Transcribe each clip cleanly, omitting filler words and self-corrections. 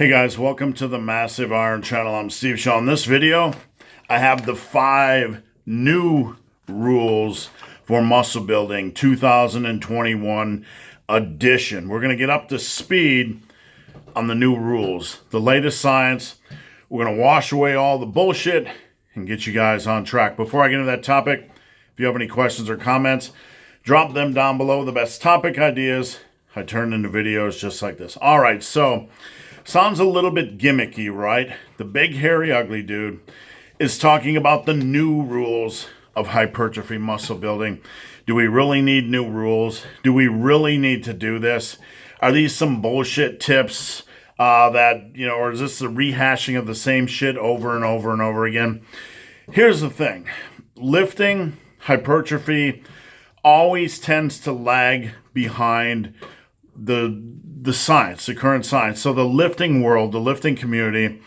Hey guys, welcome to the Massive Iron channel. I'm Steve Shaw. In this video, I have the 5 new rules for muscle building 2021 edition. We're going to get up to speed on the new rules, the latest science. We're going to wash away all the bullshit and get you guys on track. Before I get into that topic, if you have any questions or comments, drop them down below. The best topic ideas I turn into videos just like this. All right, so sounds a little bit gimmicky, right? The big, hairy, ugly dude is talking about the new rules of hypertrophy muscle building. Do we really need new rules? Do we really need to do this? Are these some bullshit tips or is this the rehashing of the same shit over and over and over again? Here's the thing. Lifting, hypertrophy always tends to lag behind the science, the current science. So the lifting world, the lifting community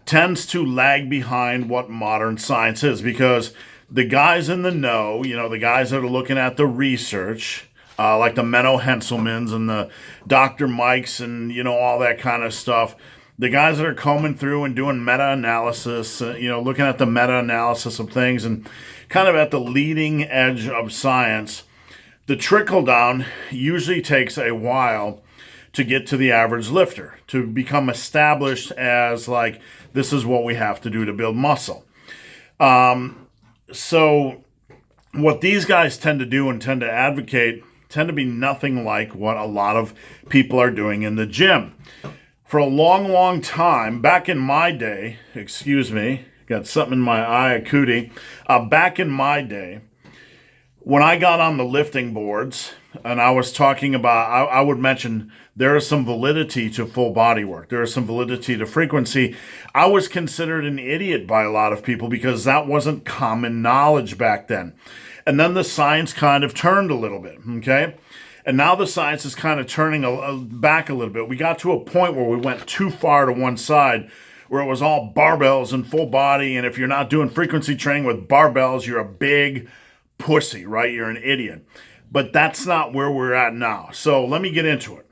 tends to lag behind what modern science is, because the guys in the know, the guys that are looking at the research, like the Menno Henselmans and the Dr. Mikes and, all that kind of stuff, the guys that are combing through and doing meta-analysis, looking at the meta-analysis of things and kind of at the leading edge of science, the trickle-down usually takes a while to get to the average lifter, to become established as like, this is what we have to do to build muscle. So what these guys tend to do and tend to advocate tend to be nothing like what a lot of people are doing in the gym. For a long, long time, back in my day, got something in my eye, a cootie. Back in my day, when I got on the lifting boards and I was talking about, I would mention there is some validity to full body work. There is some validity to frequency. I was considered an idiot by a lot of people because that wasn't common knowledge back then. And then the science kind of turned a little bit, okay? And now the science is kind of turning back a little bit. We got to a point where we went too far to one side, where it was all barbells and full body. And if you're not doing frequency training with barbells, you're a big pussy, right? You're an idiot. But that's not where we're at now. So let me get into it.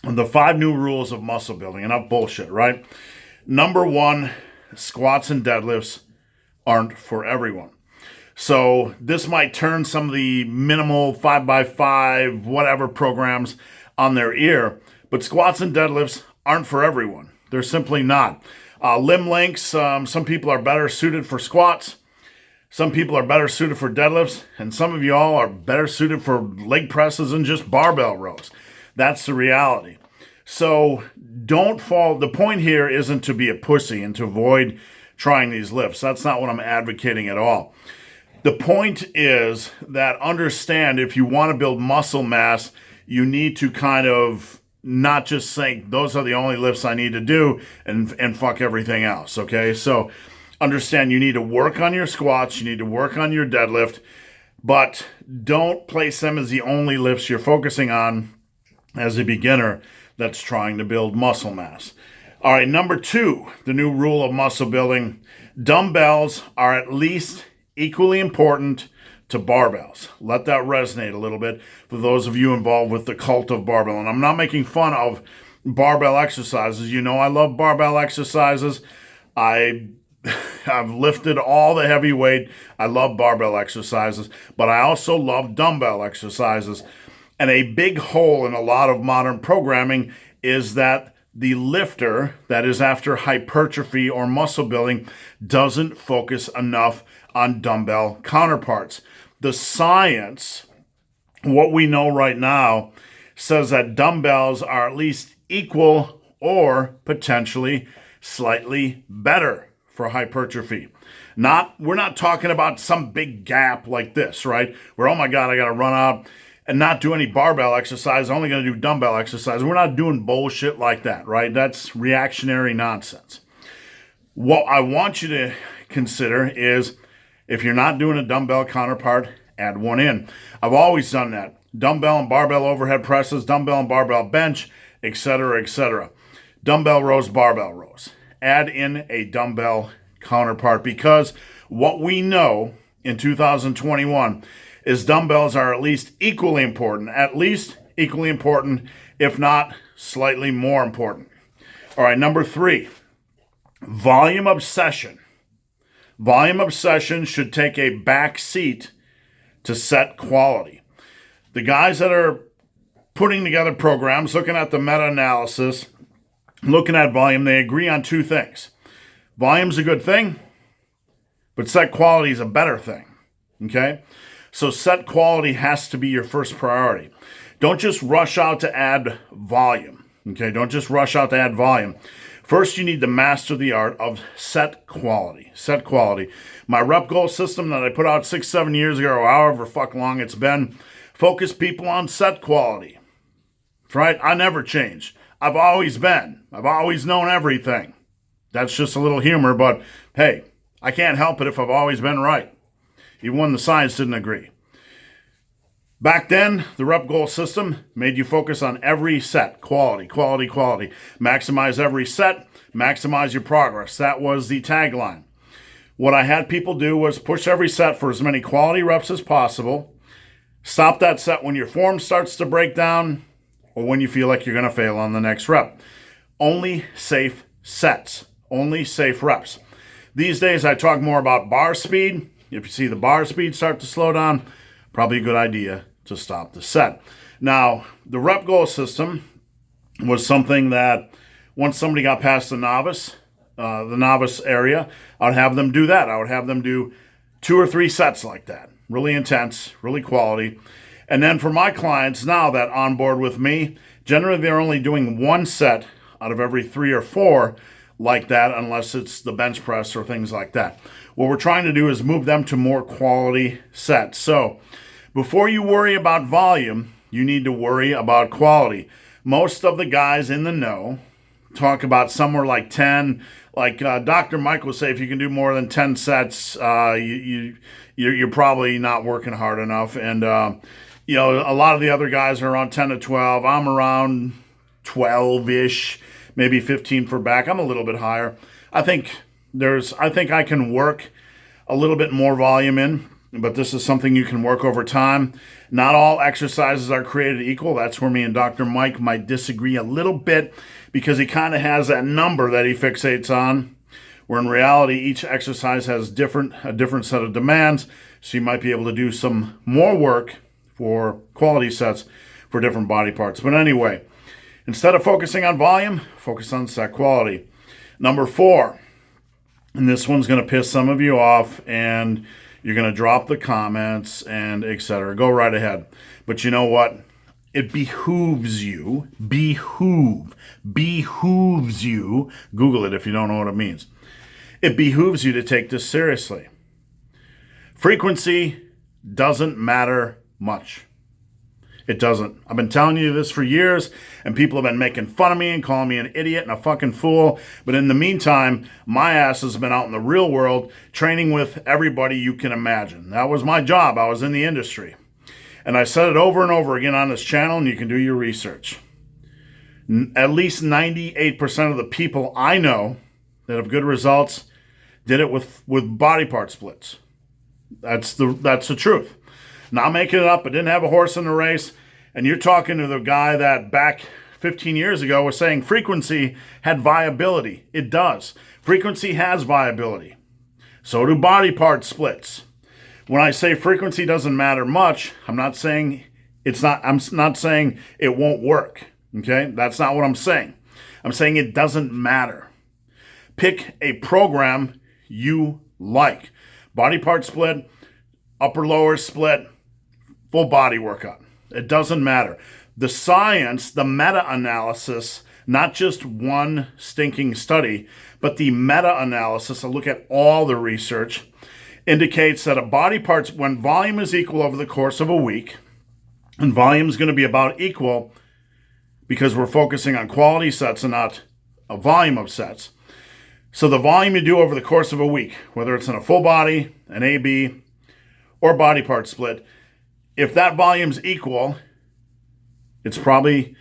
The 5 new rules of muscle building. Enough bullshit, right? Number 1, squats and deadlifts aren't for everyone. So this might turn some of the minimal 5x5 whatever programs on their ear, but squats and deadlifts aren't for everyone. They're simply not. Limb lengths, some people are better suited for squats. Some people are better suited for deadlifts, and some of y'all are better suited for leg presses and just barbell rows. That's the reality. So don't fall. The point here isn't to be a pussy and to avoid trying these lifts. That's not what I'm advocating at all. The point is that understand, if you want to build muscle mass, you need to kind of not just think those are the only lifts I need to do and fuck everything else, okay? So understand you need to work on your squats, you need to work on your deadlift, but don't place them as the only lifts you're focusing on as a beginner that's trying to build muscle mass. All right, number 2, the new rule of muscle building. Dumbbells are at least equally important to barbells. Let that resonate a little bit for those of you involved with the cult of barbell. And I'm not making fun of barbell exercises. I love barbell exercises. I've lifted all the heavy weight. I love barbell exercises, but I also love dumbbell exercises. And a big hole in a lot of modern programming is that the lifter that is after hypertrophy or muscle building doesn't focus enough on dumbbell counterparts. The science, what we know right now, says that dumbbells are at least equal or potentially slightly better for hypertrophy. We're not talking about some big gap like this, right? Where, oh my God, I got to run out and not do any barbell exercise. I'm only going to do dumbbell exercise. We're not doing bullshit like that, right? That's reactionary nonsense. What I want you to consider is, if you're not doing a dumbbell counterpart, add one in. I've always done that. Dumbbell and barbell overhead presses, dumbbell and barbell bench, etc., etc. Dumbbell rows, barbell rows. Add in a dumbbell counterpart, because what we know in 2021 is dumbbells are at least equally important, if not slightly more important. All right, number 3, volume obsession. Volume obsession should take a back seat to set quality. The guys that are putting together programs, looking at the meta-analysis, looking at volume, they agree on 2 things. Volume's a good thing, but set quality is a better thing, okay? So set quality has to be your first priority. Don't just rush out to add volume, okay? Don't just rush out to add volume. First, you need to master the art of set quality. Set quality. My rep goal system that I put out 6-7 years ago, or however fuck long it's been, focus people on set quality. That's right? I never change. I've always known everything. That's just a little humor, but hey, I can't help it if I've always been right, even when the science didn't agree. Back then, the rep goal system made you focus on every set. Quality, quality, quality. Maximize every set, maximize your progress. That was the tagline. What I had people do was push every set for as many quality reps as possible. Stop that set when your form starts to break down or when you feel like you're going to fail on the next rep. Only safe sets. Only safe reps. These days, I talk more about bar speed. If you see the bar speed start to slow down, probably a good idea to stop the set. Now, the rep goal system was something that once somebody got past the novice area, I would have them do that. I would have them do 2 or 3 sets like that. Really intense, really quality. And then for my clients now that on board with me, generally they're only doing 1 set out of every 3 or 4 like that, unless it's the bench press or things like that. What we're trying to do is move them to more quality sets. So before you worry about volume, you need to worry about quality. Most of the guys in the know talk about somewhere like 10, like Dr. Mike will say, if you can do more than 10 sets, you're probably not working hard enough. And, a lot of the other guys are around 10 to 12. I'm around 12-ish, maybe 15 for back. I'm a little bit higher. I think I can work a little bit more volume in, but this is something you can work over time. Not all exercises are created equal. That's where me and Dr. Mike might disagree a little bit, because he kind of has that number that he fixates on, where in reality, each exercise has a different set of demands. So you might be able to do some more work for quality sets for different body parts. But anyway, instead of focusing on volume, focus on set quality. Number 4, and this one's going to piss some of you off, and you're going to drop the comments and etc. Go right ahead. But you know what? It behooves you, behooves you, Google it if you don't know what it means. It behooves you to take this seriously. Frequency doesn't matter much. It doesn't. I've been telling you this for years, and people have been making fun of me and calling me an idiot and a fucking fool. But in the meantime, my ass has been out in the real world training with everybody you can imagine. That was my job. I was in the industry. And I said it over and over again on this channel, and you can do your research. At least 98% of the people I know that have good results did it with body part splits. That's the truth. Not making it up. I didn't have a horse in the race. And you're talking to the guy that back 15 years ago was saying frequency had viability. It does. Frequency has viability. So do body part splits. When I say frequency doesn't matter much, I'm not saying it won't work. Okay? That's not what I'm saying. I'm saying it doesn't matter. Pick a program you like. Body part split, upper lower split, full body workout. It doesn't matter. The science, the meta-analysis, not just one stinking study, but the meta-analysis, a look at all the research, indicates that a body part, when volume is equal over the course of a week, and volume is going to be about equal because we're focusing on quality sets and not a volume of sets. So the volume you do over the course of a week, whether it's in a full body, an AB, or body part split, if that volume's equal, it's probably,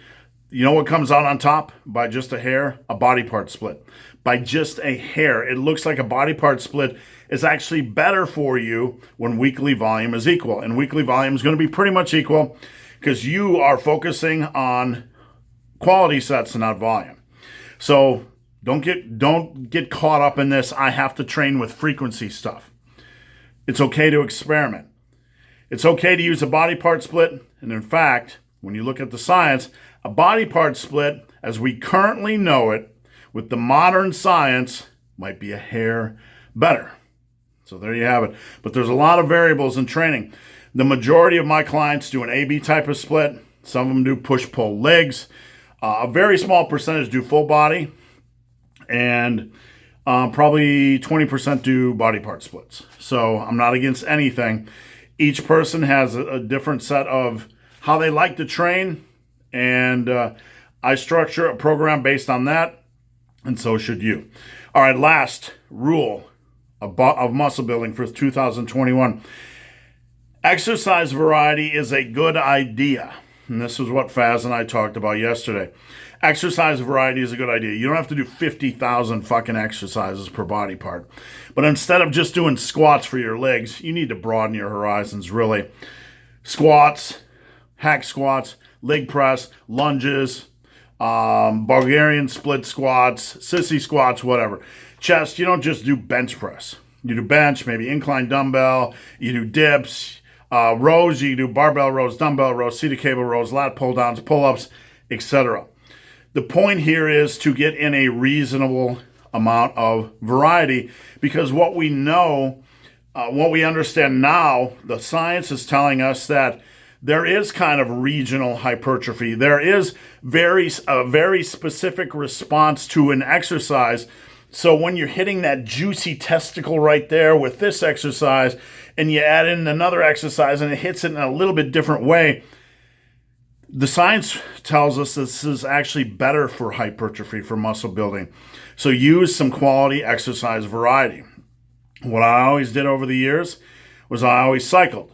you know what comes out on top by just a hair? A body part split. By just a hair. It looks like a body part split is actually better for you when weekly volume is equal. And weekly volume is going to be pretty much equal because you are focusing on quality sets and not volume. So don't get caught up in this, I have to train with frequency stuff. It's okay to experiment. It's okay to use a body part split. And in fact, when you look at the science, a body part split, as we currently know it, with the modern science, might be a hair better. So there you have it. But there's a lot of variables in training. The majority of my clients do an AB type of split. Some of them do push-pull legs. A very small percentage do full body. And probably 20% do body part splits. So I'm not against anything. Each person has a different set of how they like to train. And I structure a program based on that. And so should you. All right, last rule of muscle building for 2021. Exercise variety is a good idea. And this is what Faz and I talked about yesterday. Exercise variety is a good idea. You don't have to do 50,000 fucking exercises per body part. But instead of just doing squats for your legs, you need to broaden your horizons, really. Squats, hack squats, leg press, lunges, Bulgarian split squats, sissy squats, whatever. Chest, you don't just do bench press. You do bench, maybe incline dumbbell, you do dips, rows, you do barbell rows, dumbbell rows, seated cable rows, lat pull downs, pull-ups, etc. The point here is to get in a reasonable amount of variety, because what we know, what we understand now, the science is telling us that there is kind of regional hypertrophy. There is a very specific response to an exercise. So when you're hitting that juicy testicle right there with this exercise, and you add in another exercise and it hits it in a little bit different way, the science tells us this is actually better for hypertrophy, for muscle building. So use some quality exercise variety. What I always did over the years was I always cycled.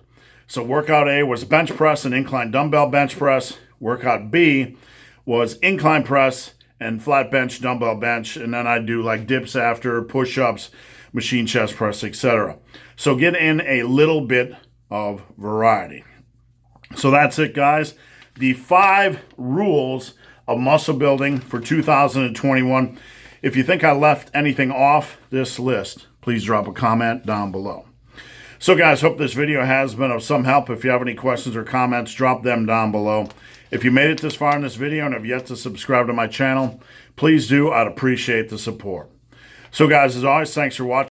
So workout A was bench press and incline dumbbell bench press. Workout B was incline press and flat bench, dumbbell bench. And then I'd do like dips after, push-ups, machine chest press, etc. So get in a little bit of variety. So that's it, guys. The 5 rules of muscle building for 2021. If you think I left anything off this list, please drop a comment down below. So guys, hope this video has been of some help. If you have any questions or comments, drop them down below. If you made it this far in this video and have yet to subscribe to my channel, please do. I'd appreciate the support. So guys, as always, thanks for watching.